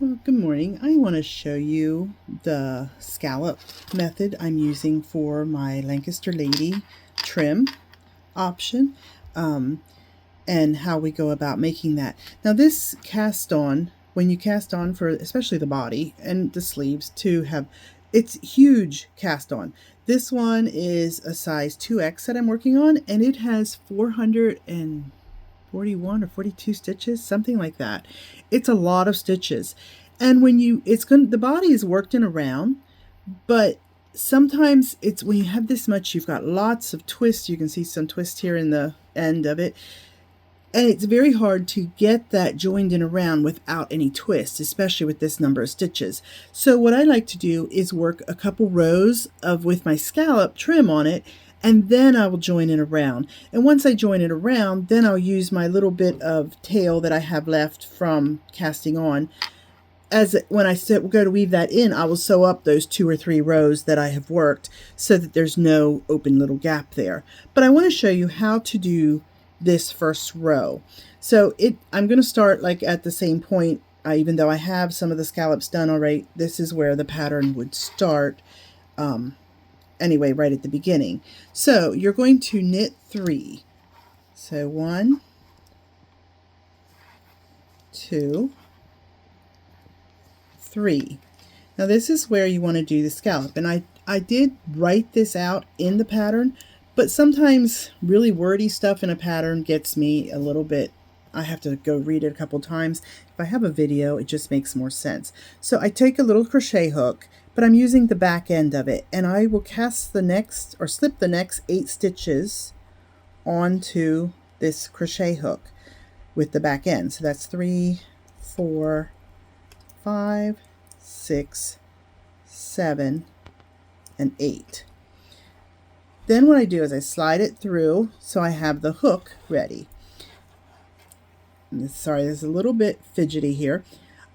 Well, good morning. I want to show you the scallop method I'm using for my Lancaster Lady trim option and how we go about making that. Now this cast on, when you cast on for especially the body and the sleeves to have, it's huge cast on. This one is a size 2X that I'm working on, and it has 441 or 42 stitches, something like that. It's a lot of stitches. And when the body is worked in around, but sometimes it's when you have this much, you've got lots of twists. You can see some twist here in the end of it. And it's very hard to get that joined in around without any twists, especially with this number of stitches. So what I like to do is work a couple rows with my scallop trim on it, and then I will join it around. And once I join it around, then I'll use my little bit of tail that I have left from casting on. When I go to weave that in, I will sew up those 2 or 3 rows that I have worked so that there's no open little gap there. But I want to show you how to do this first row. So I'm going to start like at the same point, even though I have some of the scallops done already. This is where the pattern would start anyway, right at the beginning. So you're going to knit 3. So 1, 2, 3. Now this is where you want to do the scallop, and I did write this out in the pattern, but sometimes really wordy stuff in a pattern gets me a little bit, I have to go read it a couple times. If I have a video, it just makes more sense. So I take a little crochet hook, but I'm using the back end of it, and I will cast the next, or slip the next 8 stitches onto this crochet hook with the back end. So that's 3, 4, 5, 6, 7, and 8. Then what I do is I slide it through so I have the hook ready. Sorry, there's a little bit fidgety here.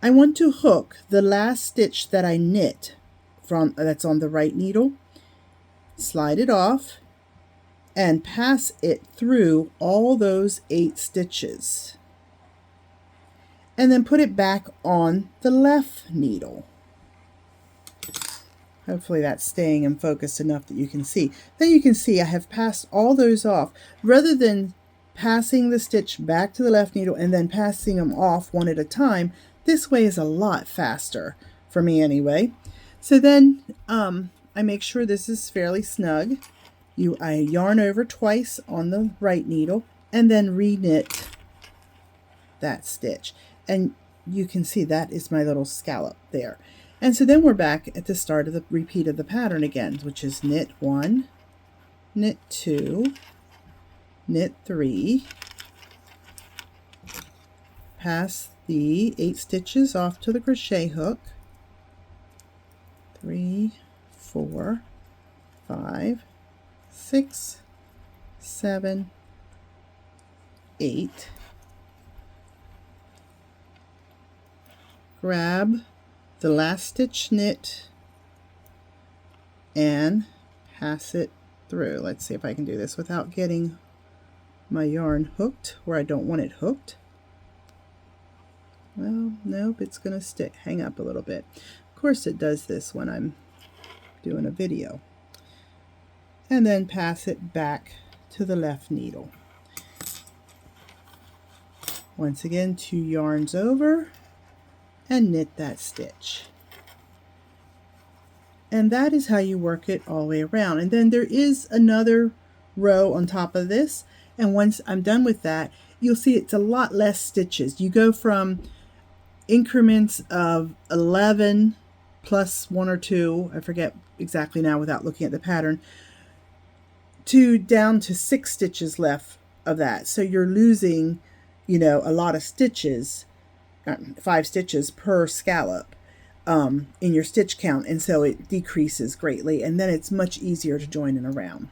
I want to hook the last stitch that I knit that's on the right needle, slide it off, and pass it through all those 8 stitches. And then put it back on the left needle. Hopefully that's staying in focus enough that you can see. Then you can see I have passed all those off. Rather than passing the stitch back to the left needle and then passing them off one at a time, this way is a lot faster, for me anyway. So then I make sure this is fairly snug. I yarn over twice on the right needle and then re-knit that stitch. And you can see that is my little scallop there. And so then we're back at the start of the repeat of the pattern again, which is knit 1, knit 2, knit 3, pass the 8 stitches off to the crochet hook, 3, 4, 5, 6, 7, 8. Grab the last stitch knit and pass it through. Let's see if I can do this without getting my yarn hooked where I don't want it hooked. Well, nope, it's going to hang up a little bit. Of course it does this when I'm doing a video. And then pass it back to the left needle. Once again, 2 yarns over, and knit that stitch. And that is how you work it all the way around. And then there is another row on top of this, and once I'm done with that, you'll see it's a lot less stitches. You go from increments of 11 plus 1 or 2, I forget exactly now without looking at the pattern, to down to 6 stitches left of that. So you're losing, a lot of stitches, 5 stitches per scallop in your stitch count, and so it decreases greatly, and then it's much easier to join in around.